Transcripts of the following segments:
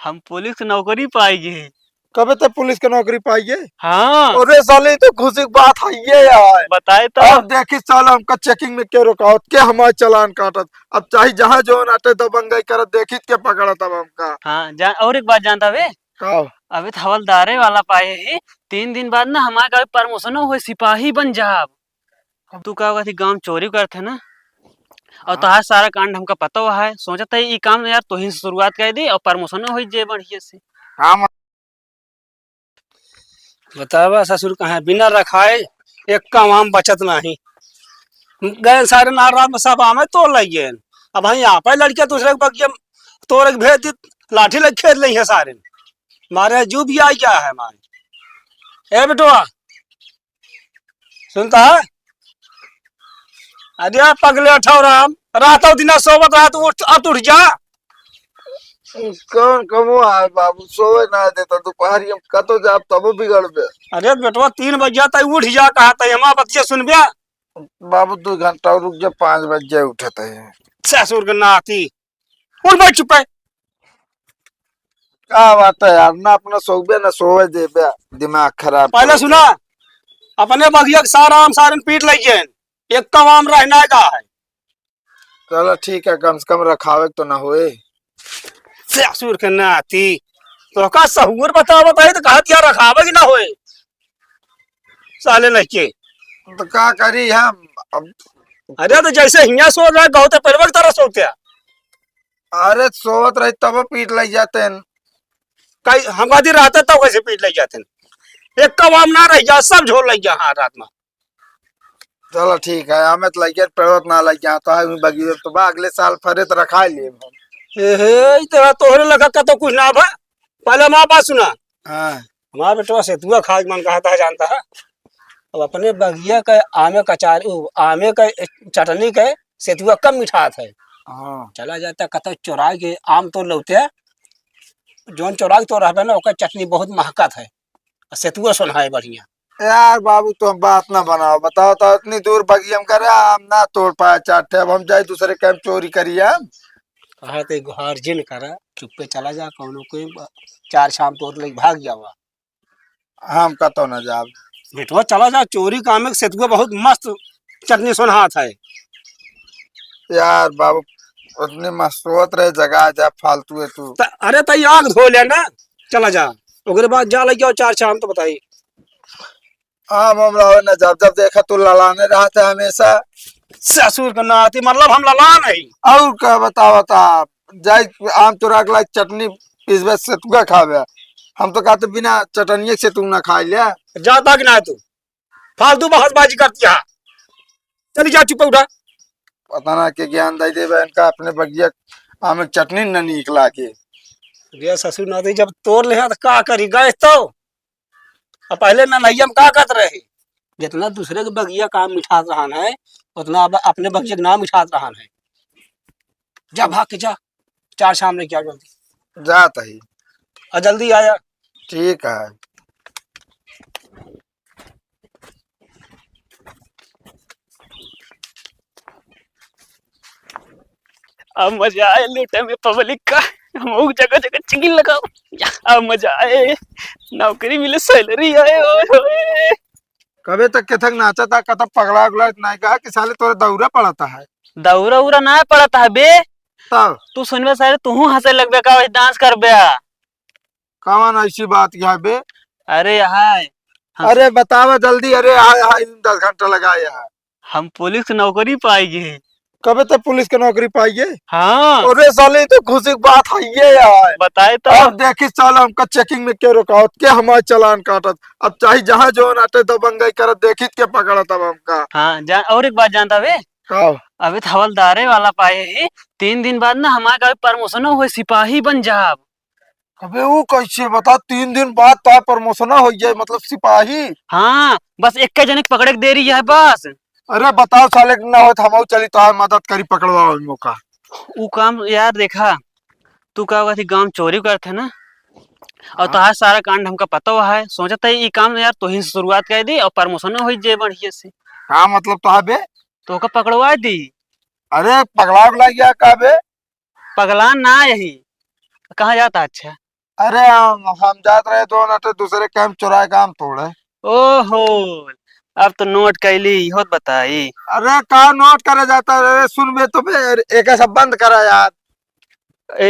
हम पुलिस नौकरी पाएंगे। कबे तक पुलिस की नौकरी पाइए? हाँ अरे साले तो खुशी की बात है ये यार। बताए तो। अब देखी साला हमका चेकिंग में क्यों रुकावत के हमारे चालान काटत। अब चाहे जहाँ जो आटे दबंगई करत देखी के पकड़ा तब हमका हाँ और एक बात जानता वे, का अभी तो हवलदारे वाला पाए ही 3 दिन बाद ना हमारे गाँव प्रमोशन हुए सिपाही बन जाब। तू का होगा थी गाँव में चोरी करते ना और तहार सारा कांड हमका पता हुआ है। सोचा था ये काम यार तो ही शुरुआत कर दी और प्रमोशन हो जे बढ़िया से। हाँ बतावा ससुर कहाँ बिना रखाए एक काम आम बचत नहीं गए सारे नार रात में सब आमे तोड़ लगे। अब हाँ यहाँ पर लड़कियां दूसरे के बगिया तोड़ के भेज दी लाठी लग खेल रही है सारे मारे जू भी आई क्या है हमारे। ए बेटुआ सुनता है? अरे पगले ठौराम रात दिन सोबत रात उठ अब उठ जा। कौन कमो है बाबू सोए ना देता दोपहर हम कतो जाब तबो बिगड़ बे। अरे बेटुआ 3 बजे तक उठ जा कहा था हमारा बच्चे सुनबे। बाबू 2 घंटा रुक जा 5 बजे उठते है। ससुर के नाती उठ बैठ चुप है। क्या बात है यार ना अपना सोबे ना सोए दे बे दिमाग खराब पहले सुना अपने बगिया के सारा आम सारे पीट लगे एक कम आम रहना का है। चलो ठीक है कम से कम रखावे तो ना होए। ससुर के नाती तो का सहूर बता बताई तो कहा दिया रखावे कि ना होए साले लड़के। तो क्या करी हम अब। अरे तो जैसे हिया सो रहा गाँव तो परवक तरह सोते अरे सोवत रही तब पीट लग जाते हैं। कई हम आदि रहते तब कैसे पीट लग जाते एक कम आम ना रह जा सब झोल लग जा हाँ रात में। चलो ठीक है हमें तो लगे पेड़वत ना लग जाता है बगी तो बा अगले साल फरे तो रखा लिए ए तेरा तोहरे लगा का तो कुछ ना भा। पहले माँ बात सुना हाँ हमारा बेटवा सेतुआ खाद मन कहता है जानता है। अब अपने बगिया का आमे का आमे का चटनी के सेतुआ कम मिठात है। हाँ चला जाता कत चौरा के आम तो लौते जोन चौरा तो रहबे ना ओकर चटनी बहुत महकत है सेतुआ सोना है बढ़िया। यार बाबू तुम बात ना बनाओ बताओ तो इतनी दूर बगी हम करे हम ना तोड़ पाए चाटे अब हम जाए दूसरे कैंप चोरी करिए हम। कहा ते गार्जियन करा चुप्पे चला जा कौनो कोई 4 शाम तोड़ ले भाग जावा। हम कतो ना जाब। बेटवा चला जा चोरी काम में सेतुआ बहुत मस्त चटनी सोना हाथ है। यार बाबू उतनी मसोत रहे जगह जा फालतू है तू। अरे तई आग धो लेना चला जा ओकरे बाद जा लग जाओ 4 शाम तो बताई। हाँ हम रहो ना जब जब देखा तू लड़ाने रहा था हमेशा। ससुर का नाती मतलब हम लला नहीं। और क्या बता जाए आम चुरा के लाइक चटनी पिसबे सेतुआ खावे। हम तो कहते बिना चटनिए से तू ना खा लिया। जाता कि ना तू फालतू बहसबाजी करती है चली जा चुप उठा। पता ना के ज्ञान दे दे इनका अपने बगिया आम चटनी न निकला के। रे ससुर नाती जब तोड़ ले तो का करी गए तो अब पहले मैं नैया में का करत रहे जितना दूसरे के बगिया काम मिठात रहा है उतना अब अपने बगिया के नाम मिठात रहा है। जा भाग के जा 4 शाम लेके आ जल्दी जाता ही और जल्दी आया। ठीक है। अब मजा आए लूटे में पब्लिक का। हम जगह जगह चिकिन लगाओ अब मजा आए नौकरी मिले सैलरी आए ओए। कबे तक के थक नाचा था कतब पगला उगला नहीं कहा कि साले तोरे दौरा पड़ता है। दौरा उरा ना पड़ता है बे। तब तू सुनबे सारे तू हंसे लगबे का डांस करबे। कौन ऐसी बात यहाँ बे। अरे हाय अरे बतावा जल्दी अरे हाय हाय 10 घंटा लगाया। हम पुलिस नौकरी पाएंगे। कबे तक पुलिस की नौकरी पाइए? हाँ अरे साले तो खुशी की बात है ये यार। बताए तो। अब देखी साला हमका चेकिंग में क्यों रुकावत के हमारे चालान काटत। अब चाहे जहाँ जो आटे दबंगई करत देखी के पकड़ा तब हमका। हाँ और एक बात जानता वे, का अभी तो हवलदारे वाला पाए ही 3 दिन बाद ना हमारे गाँव प्रमोशन हुए सिपाही बन जाब। अबे वो कैसे बता 3 दिन बाद तो प्रमोशन हो जाए मतलब सिपाही। हाँ बस एक जने के पकड़े के देरी है बस। अरे बताओ साले ना हो हम चली तो मदद करी पकड़वा मौका। वो काम यार देखा तू का होगा थी गाँव में चोरी करते ना और तहार सारा कांड हमका पता हुआ है। सोचा था ये काम यार तो ही शुरुआत कर दी और प्रमोशन हो जे बढ़िया से। हाँ मतलब तो बे तो का पकड़वा दी। अरे पगला उगला गया का बे। पगला ना यही कहाँ जाता अच्छा अरे हम जात रहे दो नटे दूसरे कैंप चुराए काम तोड़े। ओहो, अब तो नोट कैली होत बताई। अरे कहा नोट करे जाता है, सुन बे तो फिर एक ऐसा बंद करा यार।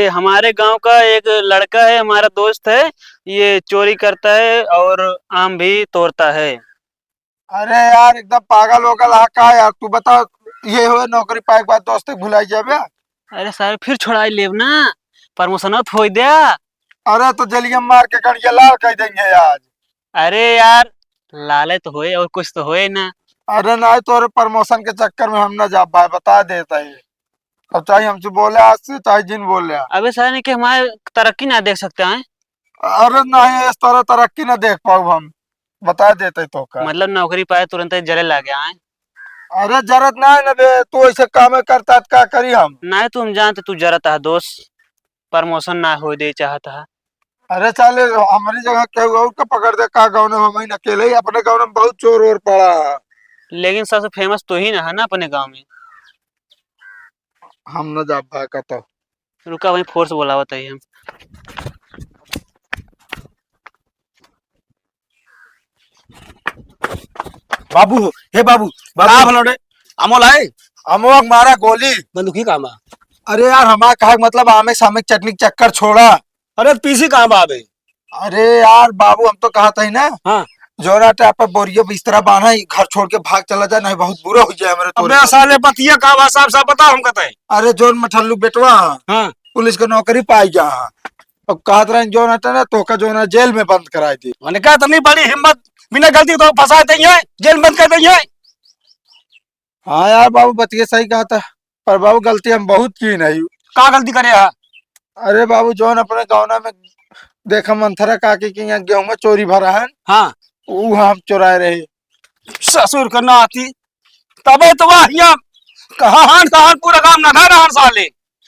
हमारे गांव का एक लड़का है, हमारा दोस्त है, ये चोरी करता है और आम भी तोड़ता है। अरे यार एकदम पागल होगल हा का यार, तू बता ये हुए नौकरी पाए के बाद दोस्त भुलाई जाबे। अरे सर फिर छोड़ाई लेब ना, प्रमोशन हो दिया। अरे तो जलिया मार के कणिया लाल कह देंगे आज। अरे यार, लाले तो होए और कुछ तो होए ना। अरे नहीं तो प्रमोशन के चक्कर में हम ना जा पाए, बता देता है। अब चाहे हमसे बोले आज से चाहे जिन बोले। अबे सर ने कि हमारे तरक्की ना देख सकते हैं। अरे नहीं इस तरह तरक्की ना देख पाऊ हम, बता देते तो का। मतलब नौकरी पाए तुरंत ही जले लगे आए। अरे जरूरत ना है ना बे, तू ऐसे काम करता तो क्या करी हम। ना तुम जानते तू जरा था दोस्त, प्रमोशन ना हो दे चाहता है। अरे चले हमारी जगह केहू और का पकड़ दे का गाँव में, हम ही अकेले ही अपने गाँव में बहुत चोर वोर पड़ा है। लेकिन सबसे फेमस तो ही ना है ना अपने गांव में। हम न जा पाए का तो। रुका वहीं फोर्स बोला बताइए हम। बाबू, हे बाबू, का भलोड़े अमोल है अमोक मारा गोली। बंदूकी काम है। अरे यार हमारा कहा मतलब आमे सामे चटनी के चक्कर छोड़ा। अरे पीसी कहाँ बाबे। अरे यार बाबू हम तो कहा था ही ना, हाँ जोरा टाइप पर बोरियो बिस्तरा बांधा ही घर छोड़ के भाग चला जाए, नहीं बहुत बुरा हो जाए मेरे अबे साले पतिया का बा साहब साहब बता हम कहते हैं। अरे जोन मठल्लू बेटवा हाँ पुलिस को नौकरी पाई जा। अब कहा रहे जोन हटा ना तो का जोना जेल में बंद कराई थी। मैंने कहा इतनी बड़ी हिम्मत, बिना गलती तो फंसा देंगे, जेल बंद कर देंगे। हाँ यार बाबू बतिए सही कहा था, पर बाबू गलती हम बहुत की नहीं। का गलती करे है? अरे बाबू जोन अपने गाँव में देखा मंथरा काकी के यहाँ गेहूं में चोरी भरा है, हाँ वो हम चुराए रहे। ससुर करना आती तबे तो वह यहाँ कहा पूरा काम ना था हर साले।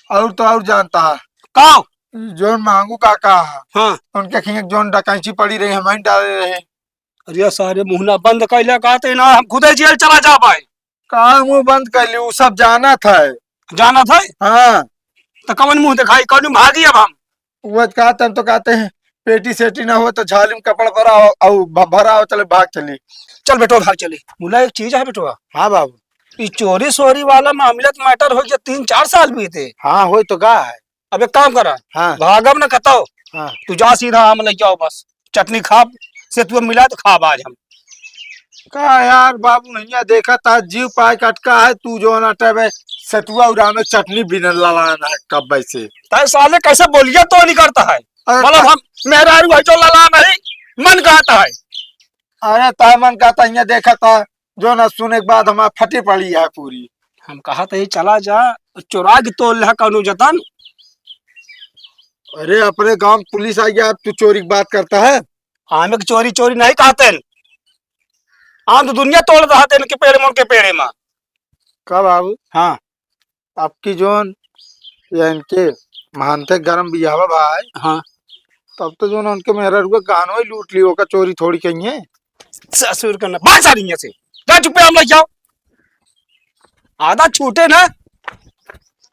और तो और जानता है का जोन मांगू काका है, हाँ उनके खिंग जोन डकैची पड़ी रही हमें डाले रहे। अरे सारे मुहना बंद कैले कहते ना हम खुदे जेल चला जा पाए। कहा मुंह बंद कर लियो, सब जाना था। जाना था हाँ तो कवन मुंह दिखाई कौन भागी अब हम। वो कहते हम तो कहते हैं पेटी सेटी ना हो तो झाली में कपड़ा भरा हो और भरा हो चले भाग चली। चल बेटो भाग चले। मुला एक चीज है बेटो, हाँ बाबू। ये चोरी सोरी वाला मामला तो मैटर हो गया 3-4 साल बीते। हाँ हो तो गा है। अब एक काम करा, हाँ भागम न कतो, हाँ तू जा सीधा हम ले जाओ बस। चटनी खा से तू मिला तो खा आज हम। का यार बाबू नहीं देखा था जीव पाए कटका है, तू जो ना टे सतुआ उड़ा में चटनी भी न ललाना है कब वैसे। तय साले कैसे बोलिए तो नहीं करता है, अरे मतलब हम मेरा जो लला नहीं मन कहता है। अरे तय मन का था यहाँ देखा था जो ना सुने के बाद हमारा फटी पड़ी है पूरी। हम कहा था चला जा चुरा के तोल है कनु जतन। अरे अपने गांव में पुलिस आई गया, अब तू चोरी की बात करता है। हमें चोरी चोरी नहीं कहते, हम तो दुनिया तोड़ रहा थे इनके पेड़ में उनके पेड़े में। कब बाबू हाँ आपकी जोन या इनके महानते गरम बियावा भाई, हाँ तब तो जो ना उनके मेहरा रुआ गानो ही लूट लियो का चोरी थोड़ी कही है। ससुर करना बात सारी यहाँ से जा चुपे हम ले जाओ। आधा छूटे ना,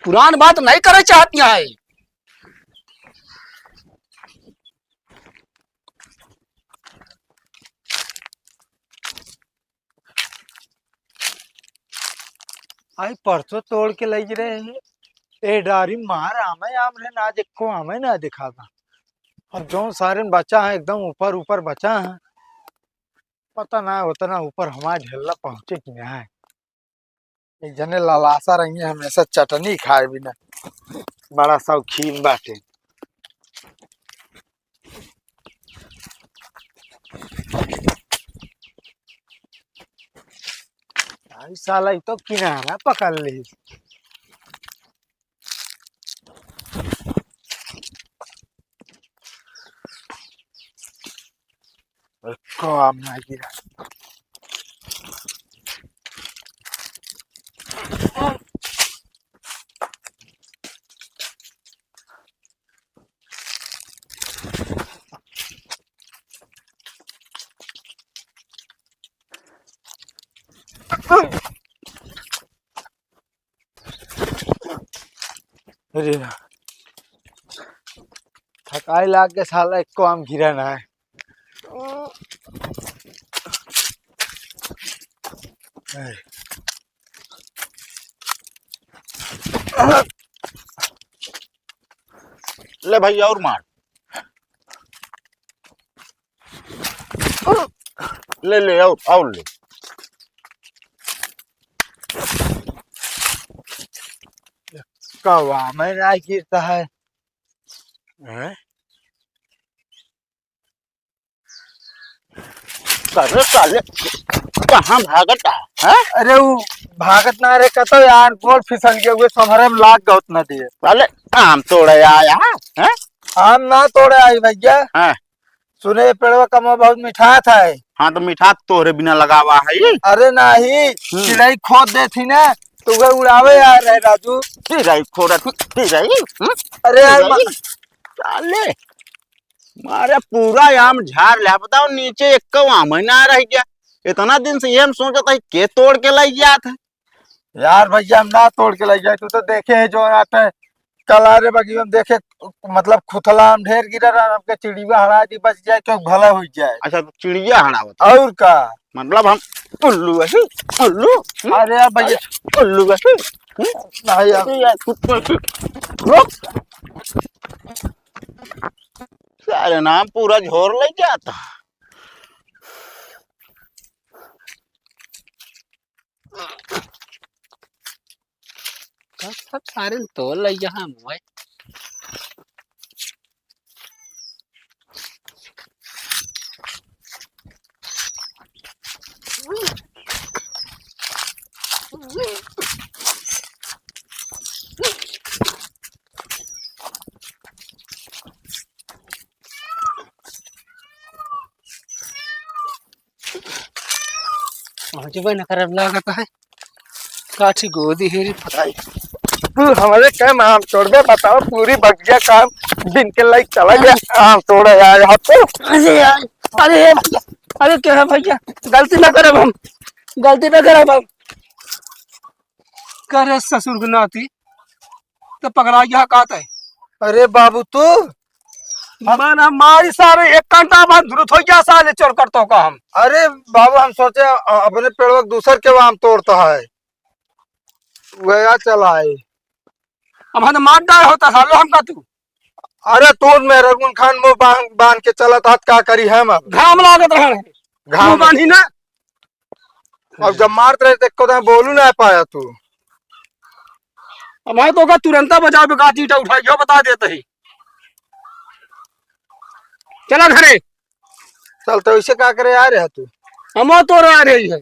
पुरान बात नहीं करे चाहती है। आई परसों तोड़ के ले रहे हैं, ए डारी मार आमे आम रे ना देखो आमे ना दिखा था। और जो सारे बचा है एकदम ऊपर ऊपर बचा है, पता ना उतना ऊपर हमारे ढेला पहुंचे कि ना है। एक जने लालासा रही है हमेशा चटनी खाए बिना, बड़ा शौकीन बाटे। आई साला ई तो किनारा पकड़ ली। को आम ना गिरा। अरे थक काई लाग के साला एक को आम गिरा ना है। ले भाई और मार। ले ले और ले। कौवा में ना गिरता है। अरे साले कहाँ भागता है? अरे वो भागत ना रे कतो यार बोल फिसल के हुए समरे में लाग गौत न दिए। साले आम तोड़े आया है? आम ना तोड़े आई भैया। हाँ। सुने पेड़वा कमा बहुत मीठा था। हाँ तो मीठा तोरे बिना लगावा है। अरे नहीं चिड़ई खोद दे थी ना तो वह उड़ावे यार रहे राजू। चिड़ई खोरा चिड़ई। अरे यार साले मारे पूरा आम झाड़ लिया। बताओ नीचे एक आम ही ना रह गया। इतना दिन से ये हम सोचा था के तोड़ के लाई गया था। यार भैया हम ना तोड़ के ले जाए। तू तो देखे है जो आता है कलारे बगी में देखे मतलब खुथला आम ढेर गिरा रहा हमके चिड़िया हरा दी बच जाए क्यों भला हो जाए। अच्छा तो चिड़िया हड़ावत और का मतलब हम उल्लू है उल्लू। अरे यार भैया उल्लू है नहीं यार सारे नाम पूरा झोर ले जाता। सब सारे तो लग यहाँ मोए। मुझे न खराब लागत है। काठी गोदी हेरी फटाई। तू हमारे क्या आम तोड़ दे बताओ पूरी बगिया काम दिन के लाइक चला गया आम तोड़े यार यहाँ पे। अरे यार अरे भैया अरे क्या है भैया गलती ना करे हम गलती ना करे हम करे ससुर की नाती तो पकड़ा यहाँ काट है। अरे बाबू तू मन हमारी सारे एक घंटा बाद धुरुत हो गया साले चोर करता का हम। अरे बाबू हम सोचे अपने पेड़वा दूसर के आम तोड़ता है वह चला है। अब हम मार डाय होता सालो हमका तू। अरे तू मेरे रघुन खान मुंह बांध के चला था क्या करी है अब घाम लागत रहे घाम बांधी ना। अब जब मारते रहे देखो तो बोलू ना पाया तू। अब मैं तो का तुरंत बजाओ गाती ईटा उठा जो बता देते ही चला घरे। चल तो इसे क्या करे आ रहा तू। हम तो रह रही है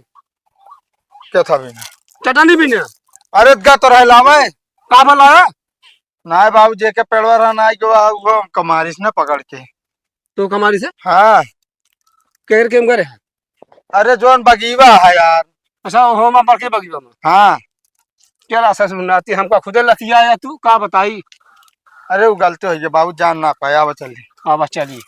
क्या था बिना चटनी भी ना। अरे गा तो रहा मैं का बोला है ना बाबू जे के पेड़वा रहना वो कमारिस ने पकड़ के। तो हमारी से हाँ केर केम करे। अरे जोन बगीवा है यार। अच्छा हो मैं बड़के बगीवा में हाँ क्या सस मुन्नाती हमका खुदे लतिया या तू का बताई। अरे वो गलती हो गई बाबू जान ना पाया अब चल अब चलिए।